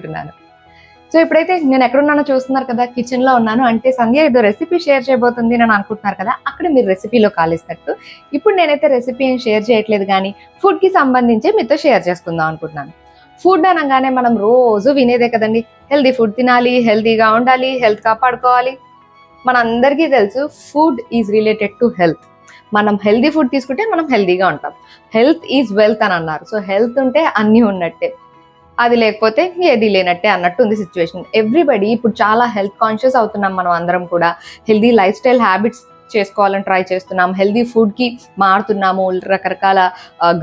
అనుకుంటున్నాను. సో ఇప్పుడైతే నేను ఎక్కడున్నానో చూస్తున్నారు కదా, కిచెన్ లో ఉన్నాను. అంటే సంధ్య ఏదో రెసిపీ షేర్ చేయబోతుంది అని అనుకుంటున్నారు కదా, అక్కడ మీరు రెసిపీలో కాలేసినట్టు. ఇప్పుడు నేనైతే రెసిపీ ఏం షేర్ చేయట్లేదు, కానీ ఫుడ్ కి సంబంధించి మీతో షేర్ చేసుకుందాం అనుకుంటున్నాను. ఫుడ్ అనగానే మనం రోజు వినేదే కదండి, హెల్దీ ఫుడ్ తినాలి, హెల్దీగా ఉండాలి, హెల్త్ కాపాడుకోవాలి. మనందరికీ తెలుసు food is related to health. మనం హెల్దీ ఫుడ్ తీసుకుంటే మనం హెల్దీగా ఉంటాం. హెల్త్ ఈజ్ వెల్త్ అని అన్నారు. సో హెల్త్ ఉంటే అన్నీ ఉన్నట్టే, అది లేకపోతే ఏది లేనట్టే అన్నట్టు ఉంది సిచ్యువేషన్. ఎవ్రీబడి ఇప్పుడు చాలా హెల్త్ కాన్షియస్ అవుతున్నాం. మనం అందరం కూడా హెల్దీ లైఫ్ స్టైల్ హ్యాబిట్స్ చేసుకోవాలని ట్రై చేస్తున్నాం. హెల్దీ ఫుడ్కి మారుతున్నాము. రకరకాల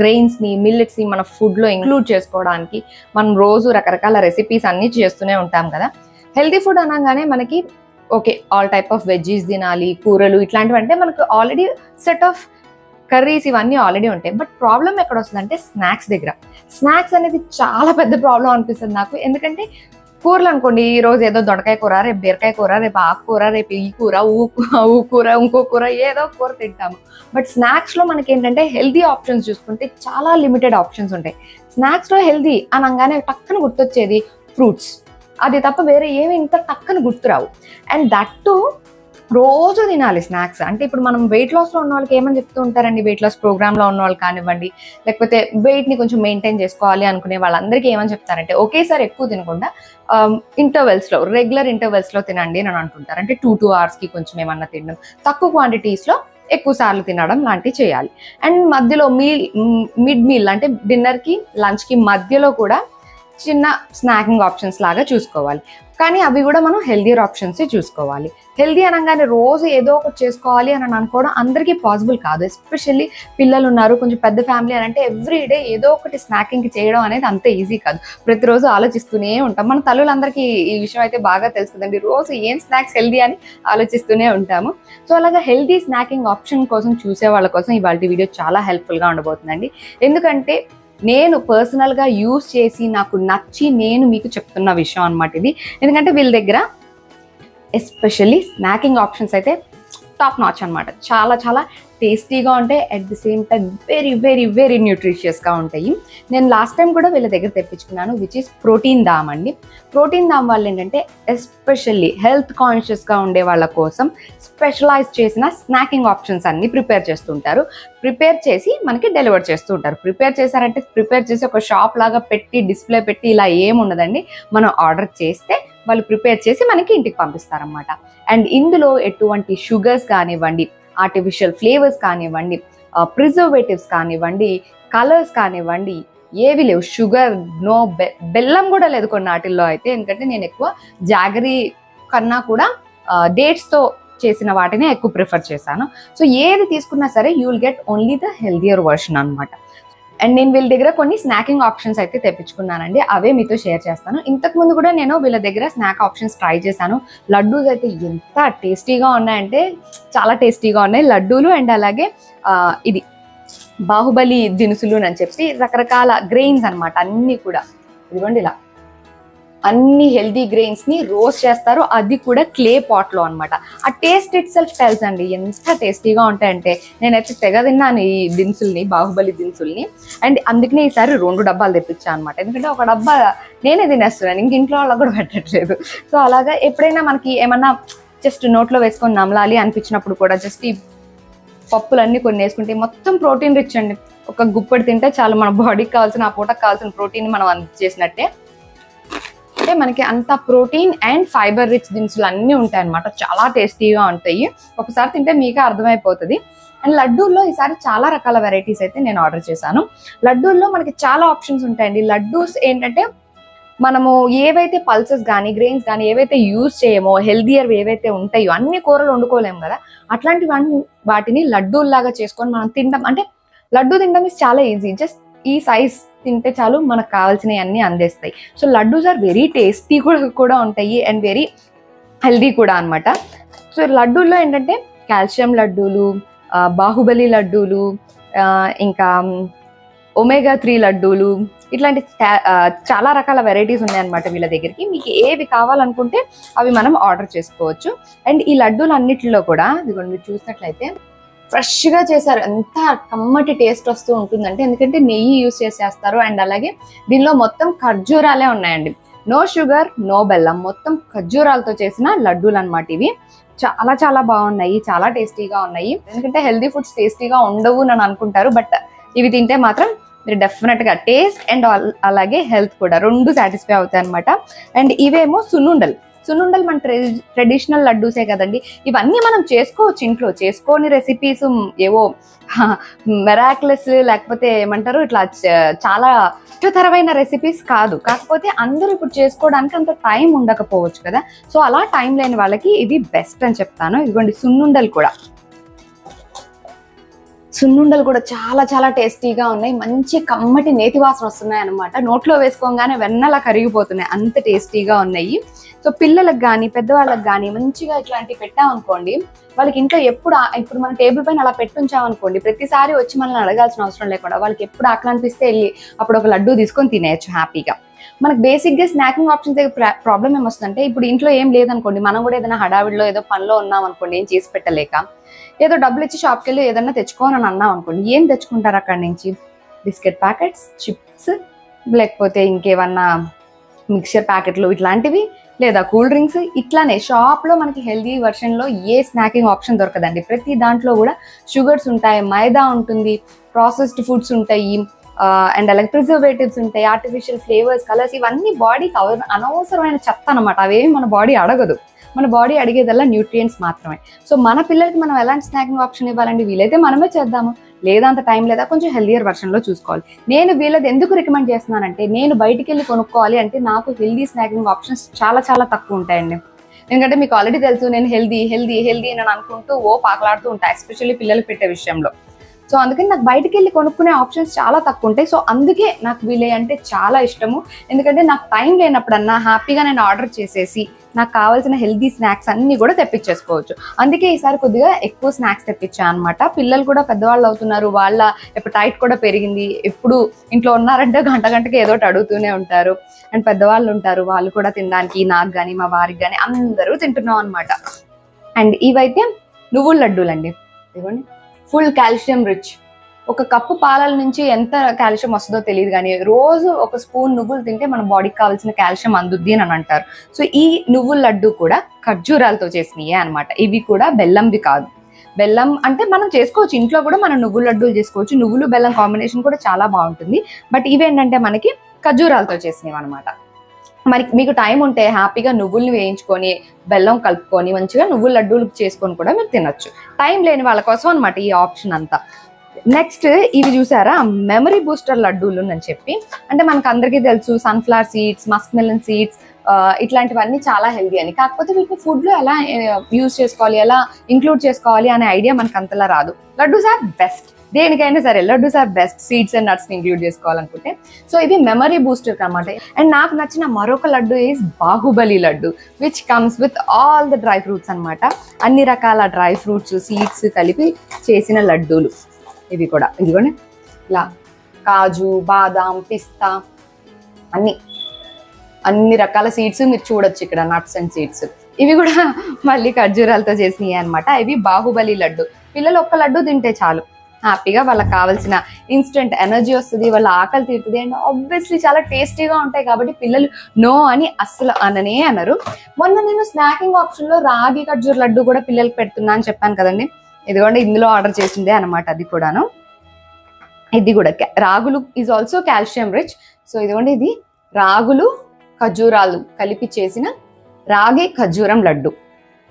గ్రెయిన్స్ని, మిల్లెట్స్ని మన ఫుడ్లో ఇంక్లూడ్ చేసుకోవడానికి మనం రోజు రకరకాల రెసిపీస్ అన్నీ చేస్తూనే ఉంటాం కదా. హెల్దీ ఫుడ్ అనగానే మనకి okay, all type of veggies తినాలి, కూరలు ఇట్లాంటివి అంటే మనకు ఆల్రెడీ సెట్ ఆఫ్ కర్రీస్ ఇవన్నీ ఆల్రెడీ ఉంటాయి. బట్ ప్రాబ్లం ఎక్కడ వస్తుందంటే స్నాక్స్ దగ్గర. స్నాక్స్ అనేది చాలా పెద్ద ప్రాబ్లం అనిపిస్తుంది నాకు. ఎందుకంటే కూరలు అనుకోండి, ఈ రోజు ఏదో దొండకాయ కూర, రేపు బీరకాయ కూర, రేపు ఆకుకూర, రేపు ఈ కూర, ఊ కూర, ఇంకో కూర, ఏదో కూర తింటాము. బట్ స్నాక్స్లో మనకి ఏంటంటే హెల్దీ ఆప్షన్స్ చూసుకుంటే చాలా లిమిటెడ్ ఆప్షన్స్ ఉంటాయి. స్నాక్స్లో హెల్దీ అనగానే టక్కన గుర్తొచ్చేది ఫ్రూట్స్. అది తప్ప వేరే ఏమి ఇంత టక్కన గుర్తురావు. అండ్ దట్ టు రోజు తినాలి స్నాక్స్. అంటే ఇప్పుడు మనం వెయిట్ లాస్లో ఉన్న వాళ్ళకి ఏమని చెప్తూ ఉంటారండి, వెయిట్ లాస్ ప్రోగ్రామ్లో ఉన్న వాళ్ళు కానివ్వండి, లేకపోతే వెయిట్ని కొంచెం మెయింటైన్ చేసుకోవాలి అనుకునే వాళ్ళందరికీ ఏమని చెప్తారంటే ఒకేసారి ఎక్కువ తినకుండా ఇంటర్వెల్స్లో, రెగ్యులర్ ఇంటర్వెల్స్లో తినండి అని అంటుంటారు. అంటే 2 hours కొంచెం ఏమన్నా తినడం, తక్కువ క్వాంటిటీస్లో ఎక్కువ సార్లు తినడం లాంటివి చేయాలి. అండ్ మధ్యలో మిడ్ మీల్ అంటే డిన్నర్కి, లంచ్కి మధ్యలో కూడా చిన్న స్నాకింగ్ ఆప్షన్స్ లాగా చూసుకోవాలి. కానీ అవి కూడా మనం హెల్దీయర్ ఆప్షన్సే చూసుకోవాలి. హెల్దీ అనగానే రోజు ఏదో ఒకటి చేసుకోవాలి అని అనుకోవడం అందరికీ పాసిబుల్ కాదు. ఎస్పెషల్లీ పిల్లలు ఉన్నారు, కొంచెం పెద్ద ఫ్యామిలీ అని అంటే ఎవ్రీడే ఏదో ఒకటి స్నాకింగ్కి చేయడం అనేది అంత ఈజీ కాదు. ప్రతిరోజు ఆలోచిస్తూనే ఉంటాం. మన తల్లులందరికీ ఈ విషయం అయితే బాగా తెలుసు కదండి, రోజు ఏం స్నాక్స్ హెల్దీ అని ఆలోచిస్తూనే ఉంటాము. సో అలాగా హెల్దీ స్నాకింగ్ ఆప్షన్ కోసం చూసే వాళ్ళ కోసం ఇవాళ వీడియో చాలా హెల్ప్ఫుల్గా ఉండబోతుందండి. ఎందుకంటే నేను పర్సనల్గా యూజ్ చేసి నాకు నచ్చి నేను మీకు చెప్తున్న విషయం అనమాట ఇది. ఎందుకంటే వీళ్ళ దగ్గర ఎస్పెషల్లీ స్నాకింగ్ ఆప్షన్స్ అయితే టాప్ నాచ్ అనమాట. చాలా చాలా టేస్టీగా ఉంటాయి, at the same time very very very న్యూట్రిషియస్గా ఉంటాయి. నేను లాస్ట్ టైం కూడా వీళ్ళ దగ్గర తెప్పించుకున్నాను, విచ్ ఈస్ ప్రోటీన్ దామ్ అండి. ప్రోటీన్ దామ్ వాళ్ళు ఏంటంటే ఎస్పెషల్లీ హెల్త్ కాన్షియస్గా ఉండే వాళ్ళ కోసం స్పెషలైజ్ చేసిన స్నాకింగ్ ఆప్షన్స్ అన్ని ప్రిపేర్ చేస్తుంటారు. ప్రిపేర్ చేసి మనకి డెలివర్ చేస్తూ ఉంటారు. ప్రిపేర్ చేశారంటే ప్రిపేర్ చేసి ఒక షాప్ లాగా పెట్టి డిస్ప్లే పెట్టి ఇలా ఏముండదండి. మనం ఆర్డర్ చేస్తే వాళ్ళు ప్రిపేర్ చేసి మనకి ఇంటికి పంపిస్తారనమాట. అండ్ ఇందులో ఎటువంటి షుగర్స్ కానివ్వండి, ఆర్టిఫిషియల్ ఫ్లేవర్స్ కానివ్వండి, ప్రిజర్వేటివ్స్ కానివ్వండి, కలర్స్ కానివ్వండి, ఏవి లేవు. షుగర్ నో, బెల్లం కూడా లేదు కొన్ని వాటిల్లో అయితే. ఎందుకంటే నేను ఎక్కువ జాగరీ కన్నా కూడా డేట్స్తో చేసిన వాటిని ఎక్కువ ప్రిఫర్ చేశాను. సో ఏది తీసుకున్నా సరే you will get only the healthier version అనమాట. అండ్ నేను వీళ్ళ దగ్గర కొన్ని స్నాకింగ్ ఆప్షన్స్ అయితే తెప్పించుకున్నానండి, అవే మీతో షేర్ చేస్తాను. ఇంతకుముందు కూడా నేను వీళ్ళ దగ్గర స్నాక్ ఆప్షన్స్ ట్రై చేశాను. లడ్డూస్ అయితే ఎంత టేస్టీగా ఉన్నాయంటే చాలా టేస్టీగా ఉన్నాయి లడ్డూలు. అండ్ అలాగే ఇది బాహుబలి దినుసులు అని చెప్పి రకరకాల గ్రెయిన్స్ అనమాట, అన్నీ కూడా ఇదిగోండి ఇలా అన్ని హెల్దీ గ్రెయిన్స్ని రోస్ట్ చేస్తారు, అది కూడా క్లే పాట్లో అనమాట. ఆ టేస్ట్ ఇట్ సెల్ఫ్ టెల్స్ అండి ఎంత టేస్టీగా ఉంటాయంటే. నేనైతే తెగ తిన్నాను ఈ దినుసుల్ని, బాహుబలి దినుసుల్ని. అండ్ అందుకనే ఈసారి 2 డబ్బాలు తెప్పించాను అనమాట. ఎందుకంటే ఒక డబ్బా నేనే తినేస్తున్నాను, ఇంక ఇంట్లో వాళ్ళకి కూడా పెట్టట్లేదు. సో అలాగా ఎప్పుడైనా మనకి ఏమన్నా జస్ట్ నోట్లో వేసుకొని నమలాలి అనిపించినప్పుడు కూడా జస్ట్ ఈ పప్పులన్నీ కొన్ని వేసుకుంటే మొత్తం ప్రోటీన్ రిచ్ అండి. ఒక గుప్పెడు తింటే చాలా మన బాడీకి కావాల్సిన, ఆ పూటకు కావాల్సిన ప్రోటీన్ మనం అందించేసినట్టే. అంటే మనకి అంత ప్రోటీన్ అండ్ ఫైబర్ రిచ్ దినుసులు అన్నీ ఉంటాయి అనమాట. చాలా టేస్టీగా ఉంటాయి, ఒకసారి తింటే మీకే అర్థమైపోతుంది. అండ్ లడ్డూల్లో ఈసారి చాలా రకాల వెరైటీస్ అయితే నేను ఆర్డర్ చేశాను. లడ్డూల్లో మనకి చాలా ఆప్షన్స్ ఉంటాయండి. లడ్డూస్ ఏంటంటే మనము ఏవైతే పల్సెస్ కానీ గ్రెయిన్స్ కానీ ఏవైతే యూజ్ చేయమో, హెల్దియర్ ఏవైతే ఉంటాయో, అన్ని కూరలు వండుకోలేము కదా, అట్లాంటి వాటిని లడ్డూల్లాగా చేసుకొని మనం తినడం. అంటే లడ్డూ తినడం ఇస్ చాలా ఈజీ. జస్ట్ ఈ సైజ్ తింటే చాలు, మనకు కావాల్సినవి అన్నీ అందేస్తాయి. So laddus are very tasty కూడా ఉంటాయి అండ్ వెరీ హెల్దీ కూడా అనమాట. సో లడ్డూల్లో ఏంటంటే కాల్షియం లడ్డూలు, బాహుబలి లడ్డూలు, ఇంకా ఒమేగా 3 లడ్డూలు, ఇట్లాంటి చాలా రకాల వెరైటీస్ ఉన్నాయన్నమాట వీళ్ళ దగ్గరికి. మీకు ఏవి కావాలనుకుంటే అవి మనం ఆర్డర్ చేసుకోవచ్చు. అండ్ ఈ లడ్డూలు అన్నిటిలో కూడా ఇదిగోండి మీరు చూసినట్లయితే ఫ్రెష్గా చేశారు. ఎంత కమ్మటి టేస్ట్ వస్తూ ఉంటుందంటే, ఎందుకంటే నెయ్యి యూస్ చేసేస్తారు. అండ్ అలాగే దీనిలో మొత్తం ఖర్జూరాలే ఉన్నాయండి. నో షుగర్ నో బెల్లం, మొత్తం ఖర్జూరాలతో చేసిన లడ్డూలు అనమాట ఇవి. చాలా చాలా బాగున్నాయి, చాలా టేస్టీగా ఉన్నాయి. ఎందుకంటే హెల్దీ ఫుడ్స్ టేస్టీగా ఉండవు అని అనుకుంటారు, బట్ ఇవి తింటే మాత్రం మీరు డెఫినెట్ గా టేస్ట్ అండ్ అలాగే హెల్త్ కూడా రెండు సాటిస్ఫై అవుతాయి అనమాట. అండ్ ఇవేమో సున్నుండలు. సున్నుండలు మన ట్రెడిషనల్ లడ్డూసే కదండి. ఇవన్నీ మనం చేసుకోవచ్చు ఇంట్లో. చేసుకోని రెసిపీస్ ఏవో మెరాక్లెస్ లేకపోతే ఏమంటారు ఇట్లా చాలా ఇష్టతరమైన రెసిపీస్ కాదు. కాకపోతే అందరూ ఇప్పుడు చేసుకోవడానికి అంత టైం ఉండకపోవచ్చు కదా. సో అలా టైం లేని వాళ్ళకి ఇది బెస్ట్ అని చెప్తాను. ఇదిగోండి సున్నుండలు కూడా. సున్నుండలు కూడా చాలా చాలా టేస్టీగా ఉన్నాయి. మంచి కమ్మటి నేతి వాసన వస్తున్నాయి అనమాట. నోట్లో వేసుకోగానే వెన్నలా కరిగిపోతున్నాయి, అంత టేస్టీగా ఉన్నాయి. సో పిల్లలకు కానీ పెద్దవాళ్ళకి కానీ మంచిగా ఇట్లాంటివి పెట్టామనుకోండి, వాళ్ళకి ఇంట్లో ఇప్పుడు మన టేబుల్ పైన అలా పెట్టుంచామనుకోండి, ప్రతిసారి వచ్చి మనల్ని అడగాల్సిన అవసరం లేకుండా వాళ్ళకి ఎప్పుడు ఆకలి అనిపిస్తే వెళ్ళి అప్పుడు ఒక లడ్డు తీసుకొని తినేయచ్చు హ్యాపీగా. మనకు బేసిక్గా స్నాకింగ్ ఆప్షన్స్ దగ్గర ప్రాబ్లం ఏమొస్తుందంటే, ఇప్పుడు ఇంట్లో ఏం లేదనుకోండి, మనం కూడా ఏదైనా హడావిడిలో ఏదో పనిలో ఉన్నాం అనుకోండి, ఏం చేసి పెట్టలేక ఏదో డబ్బులు ఇచ్చి షాప్కి వెళ్ళి ఏదన్నా తెచ్చుకోనని అన్నాం అనుకోండి, ఏం తెచ్చుకుంటారు అక్కడి నుంచి? బిస్కెట్ ప్యాకెట్స్, చిప్స్, లేకపోతే ఇంకేమన్నా మిక్చర్ ప్యాకెట్లు ఇట్లాంటివి, లేదా కూల్ డ్రింక్స్. ఇట్లానే షాప్లో మనకి హెల్దీ వర్షన్లో ఏ స్నాకింగ్ ఆప్షన్ దొరకదండి. ప్రతి దాంట్లో కూడా షుగర్స్ ఉంటాయి, మైదా ఉంటుంది, ప్రాసెస్డ్ ఫుడ్స్ ఉంటాయి, అండ్ అలాగే ప్రిజర్వేటివ్స్ ఉంటాయి, ఆర్టిఫిషియల్ ఫ్లేవర్స్, కలర్స్, ఇవన్నీ బాడీకి అనవసరమైన చెత్త అనమాట. అవేమి మన బాడీ అడగదు. మన బాడీ అడిగేదల్లా న్యూట్రియంట్స్ మాత్రమే. సో మన పిల్లలకి మనం ఎలాంటి స్నాకింగ్ ఆప్షన్ ఇవ్వాలండి? వీలైతే మనమే చేద్దాము, లేదా అంత టైం లేదా కొంచెం హెల్దియర్ వర్షన్లో చూసుకోవాలి. నేను వీళ్ళది ఎందుకు రికమెండ్ చేస్తున్నానంటే, నేను బయటికి వెళ్ళి కొనుక్కోవాలి అంటే నాకు హెల్దీ స్నాకింగ్ ఆప్షన్స్ చాలా చాలా తక్కువ ఉంటాయండి. ఎందుకంటే మీకు ఆల్రెడీ తెలుసు, నేను హెల్దీ హెల్దీ హెల్దీ అని అనుకుంటూ పాకలాడుతూ ఉంటాను, ఎస్పెషల్లీ పిల్లలకి పెట్టే విషయంలో. సో అందుకని నాకు బయటికి వెళ్ళి కొనుక్కునే ఆప్షన్స్ చాలా తక్కువ ఉంటాయి. సో అందుకే నాకు వీలే అంటే చాలా ఇష్టము. ఎందుకంటే నాకు టైం లేనప్పుడన్నా హ్యాపీగా నేను ఆర్డర్ చేసేసి నాకు కావాల్సిన హెల్దీ స్నాక్స్ అన్ని కూడా తెప్పించేసుకోవచ్చు. అందుకే ఈసారి కొద్దిగా ఎక్కువ స్నాక్స్ తెప్పించాను అనమాట. పిల్లలు కూడా పెద్దవాళ్ళు అవుతున్నారు, వాళ్ళ ఎపటైట్ కూడా పెరిగింది. ఎప్పుడు ఇంట్లో ఉన్నారంటే గంటకి ఏదో అడుగుతూనే ఉంటారు. అండ్ పెద్దవాళ్ళు ఉంటారు, వాళ్ళు కూడా తినడానికి, నాకు కానీ మా వారికి కానీ అందరూ తింటున్నాం అనమాట. అండ్ ఇవైతే నువ్వుల లడ్డూలండి. ఇదిగోండి, ఫుల్ కాల్షియం రిచ్. ఒక కప్పు పాలల నుంచి ఎంత కాల్షియం వస్తుందో తెలియదు, కానీ రోజు ఒక స్పూన్ నువ్వులు తింటే మన బాడీకి కావాల్సిన కాల్షియం అందుద్ది అని అంటారు. సో ఈ నువ్వుల లడ్డు కూడా ఖర్జూరాలతో చేసినయే అనమాట. ఇవి కూడా బెల్లంవి కాదు. బెల్లం అంటే మనం చేసుకోవచ్చు ఇంట్లో కూడా, మనం నువ్వుల లడ్డూలు చేసుకోవచ్చు. నువ్వులు బెల్లం కాంబినేషన్ కూడా చాలా బాగుంటుంది. బట్ ఇవేంటంటే మనకి ఖర్జూరాలతో చేసినవి అనమాట. మరి మీకు టైం ఉంటే హ్యాపీగా నువ్వుల్ని వేయించుకొని బెల్లం కలుపుకొని మంచిగా నువ్వుల లడ్డూలు చేసుకొని కూడా మీరు తినొచ్చు. టైం లేని వాళ్ళ కోసం అనమాట ఈ ఆప్షన్ అంతా. నెక్స్ట్ ఇవి చూసారా, మెమరీ బూస్టర్ లడ్డూలు అని చెప్పి. అంటే మనకు అందరికీ తెలుసు sunflower seeds, Musk melon seeds, ఇట్లాంటివన్నీ చాలా హెల్దీ అని. కాకపోతే వీటిని ఫుడ్లో ఎలా యూజ్ చేసుకోవాలి, ఎలా ఇంక్లూడ్ చేసుకోవాలి అనే ఐడియా మనకు అంతలా రాదు. లడ్డూస్ ఆర్ బెస్ట్, దేనికైనా సరే laddoos are best, seeds and nuts include చేసుకోవాలనుకుంటే. సో ఇది మెమరీ బూస్టర్ అనమాట. అండ్ నాకు నచ్చిన మరొక laddu is Baahubali laddu, which comes with all the dry fruits అనమాట. అన్ని రకాల డ్రై ఫ్రూట్స్, సీడ్స్ కలిపి చేసిన లడ్డూలు ఇవి కూడా. ఇదిగోండి, ఇలా కాజు, బాదాం, పిస్తా, అన్ని రకాల సీడ్స్ మీరు చూడొచ్చు ఇక్కడ, నట్స్ అండ్ సీడ్స్. ఇవి కూడా మళ్ళీ ఖర్జూరాలతో చేసినవి అనమాట. ఇవి బాహుబలి లడ్డు. పిల్లలు ఒక్క లడ్డు తింటే చాలు, హ్యాపీగా వాళ్ళకి కావాల్సిన ఇన్స్టెంట్ ఎనర్జీ వస్తుంది, వాళ్ళ ఆకలి తీరుతుంది. అండ్ ఆబ్వియస్లీ చాలా టేస్టీగా ఉంటాయి కాబట్టి పిల్లలు నో అని అస్సలు అనరు. మొన్న నేను స్నాకింగ్ ఆప్షన్లో రాగి ఖర్జూర్ లడ్డు కూడా పిల్లలకి పెడుతున్నా అని చెప్పాను కదండి. ఇదిగోండి, ఇందులో ఆర్డర్ చేసిందే అనమాట అది కూడాను. ఇది కూడా రాగులు is also calcium rich. So ఇదిగోండి, ఇది రాగులు ఖర్జూరాలు కలిపి చేసిన రాగి ఖర్జూరం లడ్డు.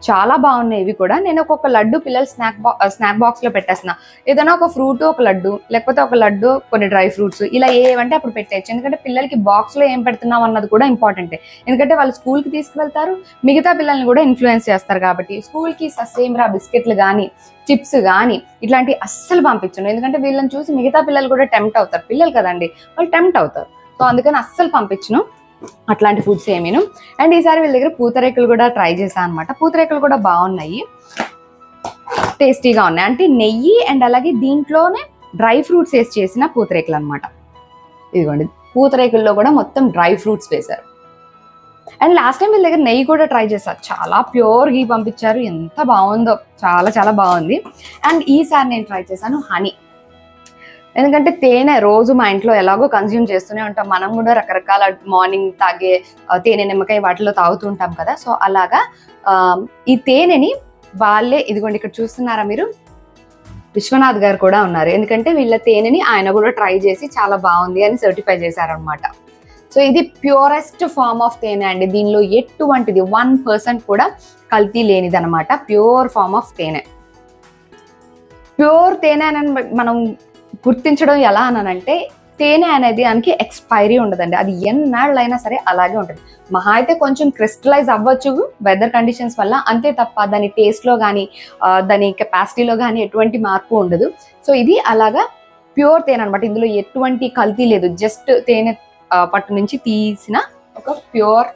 చాలా బాగున్నాయి ఇవి కూడా. నేను ఒక్కొక్క లడ్డు పిల్లలు స్నాక్ బాక్స్ లో పెట్టేస్తున్నా. ఏదైనా ఒక ఫ్రూట్ ఒక లడ్డు, లేకపోతే ఒక లడ్డు కొన్ని డ్రై ఫ్రూట్స్, ఇలా ఏవంటే అప్పుడు పెట్టేయచ్చు. ఎందుకంటే పిల్లలకి బాక్స్ లో ఏం పెడుతున్నాం అన్నది కూడా ఇంపార్టెంటే. ఎందుకంటే వాళ్ళు స్కూల్ కి తీసుకువెళ్తారు, మిగతా పిల్లల్ని కూడా ఇన్ఫ్లుయెన్స్ చేస్తారు కాబట్టి స్కూల్ కి ససేమ్రా బిస్కెట్లు కానీ చిప్స్ కానీ ఇట్లాంటివి అస్సలు పంపించండి. ఎందుకంటే వీళ్ళని చూసి మిగతా పిల్లలు కూడా టెంప్ట్ అవుతారు. పిల్లలు కదండి, వాళ్ళు టెంప్ట్ అవుతారు. సో అందుకని అస్సలు పంపించను అట్లాంటి ఫుడ్స్ ఏమీను. అండ్ ఈసారి వీళ్ళ దగ్గర పూతరేకులు కూడా ట్రై చేశాను అనమాట. పూతరేకులు కూడా బాగున్నాయి, టేస్టీగా ఉన్నాయి. అంటే నెయ్యి అండ్ అలాగే దీంట్లోనే డ్రై ఫ్రూట్స్ వేసి చేసిన పూతరేకులు అనమాట. ఇదిగోండి, పూతరేకుల్లో కూడా మొత్తం డ్రై ఫ్రూట్స్ వేశారు. అండ్ లాస్ట్ టైం వీళ్ళ దగ్గర నెయ్యి కూడా ట్రై చేశారు, చాలా ప్యూర్ ఘీ పంపించారు. ఎంత బాగుందో, చాలా చాలా బాగుంది. అండ్ ఈసారి నేను ట్రై చేశాను హనీ. ఎందుకంటే తేనె రోజు మా ఇంట్లో ఎలాగో కన్జ్యూమ్ చేస్తూనే ఉంటాం, మనం కూడా రకరకాల మార్నింగ్ తాగే తేనె, నిమ్మకాయ వాటిలో తాగుతూ ఉంటాం కదా. సో అలాగా ఈ తేనెని వాళ్ళే, ఇదిగోండి ఇక్కడ చూస్తున్నారా మీరు, విశ్వనాథ్ గారు కూడా ఉన్నారు. ఎందుకంటే వీళ్ళ తేనెని ఆయన కూడా ట్రై చేసి చాలా బాగుంది అని సర్టిఫై చేశారనమాట. సో ఇది ప్యూరెస్ట్ ఫార్మ్ ఆఫ్ తేనె అండి. దీనిలో ఎటువంటిది 1% కూడా కల్తీ లేనిది అనమాట. ప్యూర్ ఫార్మ్ ఆఫ్ తేనె. ప్యూర్ తేనె అని మనం గుర్తించడం ఎలా అనంటే, తేనె అనేది దానికి ఎక్స్పైరీ ఉండదండి. అది ఎన్నాళ్ళైనా సరే అలాగే ఉంటుంది. మహా అయితే కొంచెం క్రిస్టలైజ్ అవ్వచ్చు వెదర్ కండిషన్స్ వల్ల, అంతే తప్ప దాని టేస్ట్లో కానీ దాని కెపాసిటీలో కానీ ఎటువంటి మార్పు ఉండదు. సో ఇది అలాగా ప్యూర్ తేనె అనమాట. ఇందులో ఎటువంటి కల్తీ లేదు. జస్ట్ తేనె పట్టు నుంచి తీసిన ఒక ప్యూర్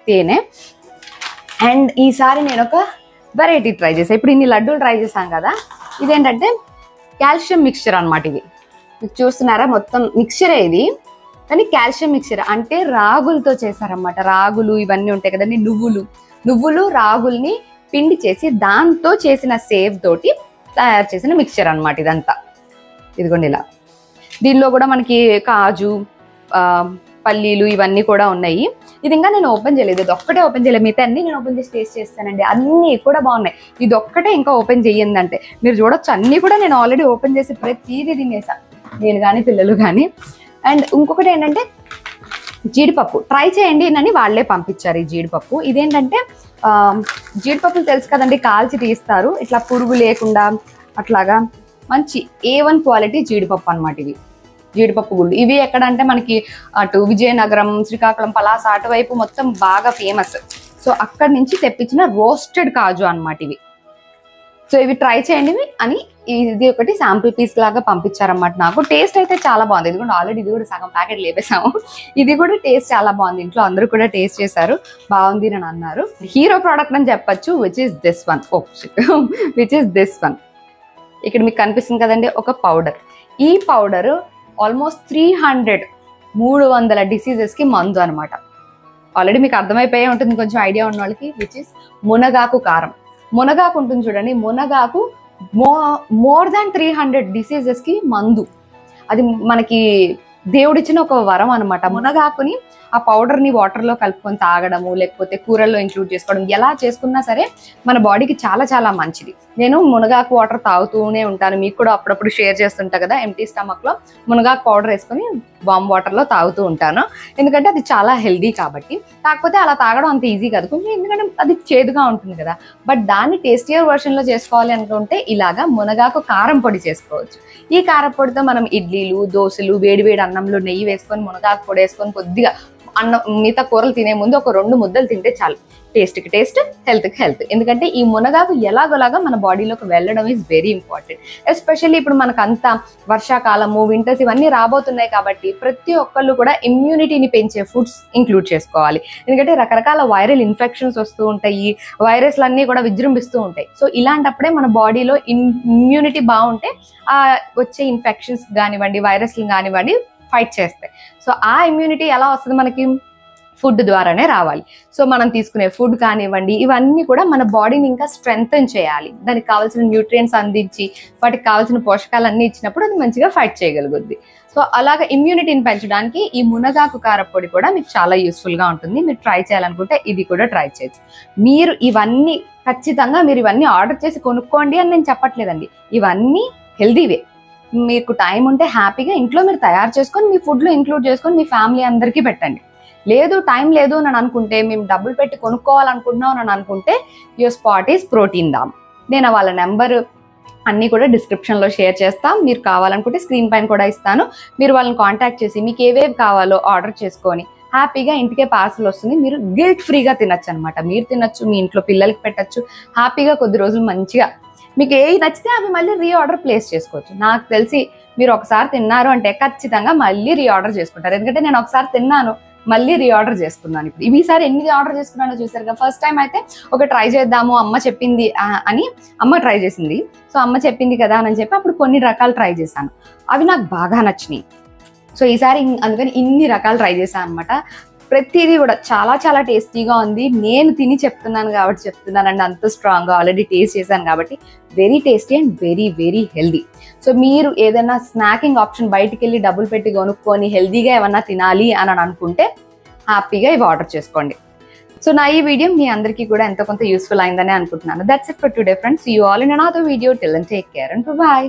తేనె. అండ్ ఈసారి నేను ఒక వెరైటీ ట్రై చేసాను. ఇప్పుడు ఇన్ని లడ్డూలు ట్రై చేశాను కదా, ఇదేంటంటే కాల్షియం మిక్స్చర్ అనమాట. ఇది చూస్తున్నారా, మొత్తం మిక్చరే ఇది, కానీ కాల్షియం మిక్చర్ అంటే రాగులతో చేశారనమాట. రాగులు ఇవన్నీ ఉంటాయి కదండి, నువ్వులు రాగుల్ని పిండి చేసి దాంతో చేసిన సేవ్ తోటి తయారు చేసిన మిక్చర్ అనమాట ఇదంతా. ఇదిగోండి ఇలా. దీనిలో కూడా మనకి కాజు, పల్లీలు ఇవన్నీ కూడా ఉన్నాయి. ఇది ఇంకా నేను ఓపెన్ చేయలేదు, ఇది ఒక్కటే ఓపెన్ చేయలేదు, మిగతా అన్ని నేను ఓపెన్ చేసి టేస్ట్ చేస్తానండి. అన్నీ కూడా బాగున్నాయి, ఇది ఒక్కటే ఇంకా ఓపెన్ చెయ్యిందంటే. మీరు చూడొచ్చు అన్నీ కూడా నేను ఆల్రెడీ ఓపెన్ చేసి ప్రతిదీ తినేసాను, నేను కానీ పిల్లలు కానీ. అండ్ ఇంకొకటి ఏంటంటే జీడిపప్పు ట్రై చేయండి అని వాళ్ళే పంపించారు. ఈ జీడిపప్పు ఇదేంటంటే జీడిపప్పులు తెలుసు కదండి, కాల్చి తీస్తారు ఇట్లా పురుగు లేకుండా అట్లాగా. మంచి A1 క్వాలిటీ జీడిపప్పు అనమాట ఇవి. జీడిపప్పు గుళ్ళు ఇవి ఎక్కడ అంటే మనకి అటు విజయనగరం, శ్రీకాకుళం, పలాస అటువైపు మొత్తం బాగా ఫేమస్. సో అక్కడి నుంచి తెప్పించిన రోస్టెడ్ కాజు అనమాట ఇవి. సో ఇవి ట్రై చేయండి అని ఇది ఒకటి శాంపుల్ పీస్ లాగా పంపించారన్నమాట నాకు. టేస్ట్ అయితే చాలా బాగుంది. ఇది కూడా ఆల్రెడీ ఇది కూడా సగం ప్యాకెట్ లేపేసాము. ఇది కూడా టేస్ట్ చాలా బాగుంది. ఇంట్లో అందరూ కూడా టేస్ట్ చేశారు, బాగుంది అని అన్నారు. హీరో ప్రోడక్ట్ అని చెప్పచ్చు, విచ్ ఇస్ దిస్ వన్. ఇక్కడ మీకు కనిపిస్తుంది కదండి ఒక పౌడర్. ఈ పౌడర్ ఆల్మోస్ట్ 300 డిసీజెస్కి మందు అనమాట. ఆల్రెడీ మీకు అర్థమైపోయే ఉంటుంది కొంచెం ఐడియా ఉన్న వాళ్ళకి, విచ్ ఇస్ మునగాకు కారం. మునగాకు ఉంటుంది చూడండి, మునగాకు మోర్ దాన్ 300 డిసీజెస్కి మందు. అది మనకి దేవుడిచ్చిన ఒక వరం అనమాట. మునగాకుని ఆ పౌడర్ని వాటర్లో కలుపుకొని తాగడము, లేకపోతే కూరల్లో ఇంక్లూడ్ చేసుకోవడం, ఎలా చేసుకున్నా సరే మన బాడీకి చాలా చాలా మంచిది. నేను మునగాకు వాటర్ తాగుతూనే ఉంటాను, మీకు కూడా అప్పుడప్పుడు షేర్ చేస్తుంటా కదా. ఎంటీ స్టమక్లో మునగాకు పౌడర్ వేసుకొని వామ్ వాటర్లో తాగుతూ ఉంటాను, ఎందుకంటే అది చాలా హెల్దీ కాబట్టి. కాకపోతే అలా తాగడం అంత ఈజీ కాదు కొంచెం, ఎందుకంటే అది చేదుగా ఉంటుంది కదా. బట్ దాన్ని టేస్టియర్ వర్షన్లో చేసుకోవాలి అనుకుంటే ఇలాగా మునగాకు కారం పొడి చేసుకోవచ్చు. ఈ కారం పొడితో మనం ఇడ్లీలు, దోశలు, వేడివేడి అన్నంలో నెయ్యి వేసుకొని మునగాకు పొడి వేసుకొని కొద్దిగా అన్నం మిగతా కూరలు తినే ముందు ఒక 2 ముద్దలు తింటే చాలు. టేస్ట్కి టేస్ట్, హెల్త్కి హెల్త్. ఎందుకంటే ఈ మునగాకు ఎలాగోలాగా మన బాడీలోకి వెళ్ళడం ఈజ్ వెరీ ఇంపార్టెంట్. ఎస్పెషల్లీ ఇప్పుడు మనకు అంతా వర్షాకాలము, వింటర్స్ ఇవన్నీ రాబోతున్నాయి కాబట్టి ప్రతి ఒక్కళ్ళు కూడా ఇమ్యూనిటీని పెంచే ఫుడ్స్ ఇంక్లూడ్ చేసుకోవాలి. ఎందుకంటే రకరకాల వైరల్ ఇన్ఫెక్షన్స్ వస్తూ ఉంటాయి, వైరస్లు అన్నీ కూడా విజృంభిస్తూ ఉంటాయి. సో ఇలాంటప్పుడే మన బాడీలో ఇమ్యూనిటీ బాగుంటే వచ్చే ఇన్ఫెక్షన్స్ కానివ్వండి, వైరస్లు కానివ్వండి ఫైట్ చేస్తాయి. సో ఆ ఇమ్యూనిటీ ఎలా వస్తుంది మనకి? ఫుడ్ ద్వారానే రావాలి. సో మనం తీసుకునే ఫుడ్ కానివ్వండి ఇవన్నీ కూడా మన బాడీని ఇంకా స్ట్రెంగ్తన్ చేయాలి. దానికి కావాల్సిన న్యూట్రియంట్స్ అందించి వాటికి కావాల్సిన పోషకాలు అన్నీ ఇచ్చినప్పుడు అది మంచిగా ఫైట్ చేయగలుగుద్ది. సో అలాగా ఇమ్యూనిటీని పెంచడానికి ఈ మునగాకు కారపొడి కూడా మీకు చాలా యూస్ఫుల్గా ఉంటుంది. మీరు ట్రై చేయాలనుకుంటే ఇది కూడా ట్రై చేయొచ్చు. మీరు ఇవన్నీ ఖచ్చితంగా మీరు ఇవన్నీ ఆర్డర్ చేసి కొనుక్కోండి అని నేను చెప్పట్లేదండి, ఇవన్నీ హెల్దీవే. మీకు టైం ఉంటే హ్యాపీగా ఇంట్లో మీరు తయారు చేసుకొని మీ ఫుడ్లో ఇంక్లూడ్ చేసుకొని మీ ఫ్యామిలీ అందరికీ పెట్టండి. లేదు టైం లేదు అని అనుకుంటే, మేము డబ్బులు పెట్టి కొనుక్కోవాలనుకుంటున్నాం అని అనుకుంటే, యువర్ స్పాట్ ఈస్ ప్రోటీన్ ధామ్. నేను వాళ్ళ నెంబర్ అన్నీ కూడా డిస్క్రిప్షన్లో షేర్ చేస్తాం. మీరు కావాలనుకుంటే స్క్రీన్ పైన కూడా ఇస్తాను. మీరు వాళ్ళని కాంటాక్ట్ చేసి మీకు ఏవేవి కావాలో ఆర్డర్ చేసుకొని హ్యాపీగా ఇంటికే పార్సల్ వస్తుంది. మీరు గిల్ట్ ఫ్రీగా తినచ్చు అనమాట. మీరు తినచ్చు, మీ ఇంట్లో పిల్లలకి పెట్టచ్చు. హ్యాపీగా కొద్ది రోజులు మంచిగా మీకు ఏవి నచ్చితే అవి మళ్ళీ రీఆర్డర్ ప్లేస్ చేసుకోవచ్చు. నాకు తెలిసి మీరు ఒకసారి తిన్నారు అంటే ఖచ్చితంగా మళ్ళీ రీఆర్డర్ చేసుకుంటారు. ఎందుకంటే నేను ఒకసారి తిన్నాను, మళ్ళీ రీఆర్డర్ చేసుకున్నాను. ఇప్పుడు ఈసారి ఎన్ని ఆర్డర్ చేసుకున్నానో చూసారు కదా. ఫస్ట్ టైం అయితే ఒక ట్రై చేద్దాము, అమ్మ చెప్పింది అని అమ్మ ట్రై చేసింది. సో అమ్మ చెప్పింది కదా అని చెప్పి అప్పుడు కొన్ని రకాలు ట్రై చేశాను, అవి నాకు బాగా నచ్చినాయి. సో ఈసారి అందుకని ఇన్ని రకాలు ట్రై చేశాను అనమాట. ప్రతిదీ కూడా చాలా చాలా టేస్టీగా ఉంది. నేను తిని చెప్తున్నాను కాబట్టి చెప్తున్నానండి, అంత స్ట్రాంగ్గా ఆల్రెడీ టేస్ట్ చేశాను కాబట్టి. Very tasty and very very healthy. So మీరు ఏదైనా స్నాకింగ్ ఆప్షన్ బయటికి వెళ్ళి డబ్బులు పెట్టి కొనుక్కొని హెల్దీగా ఏమన్నా తినాలి అని అనుకుంటే హ్యాపీగా ఇవి ఆర్డర్ చేసుకోండి. సో నా ఈ వీడియో మీ అందరికీ కూడా ఎంతో కొంత యూస్ఫుల్ అయిందని అనుకుంటున్నాను. That's it for today friends. See you all in another video. Till then take care and by.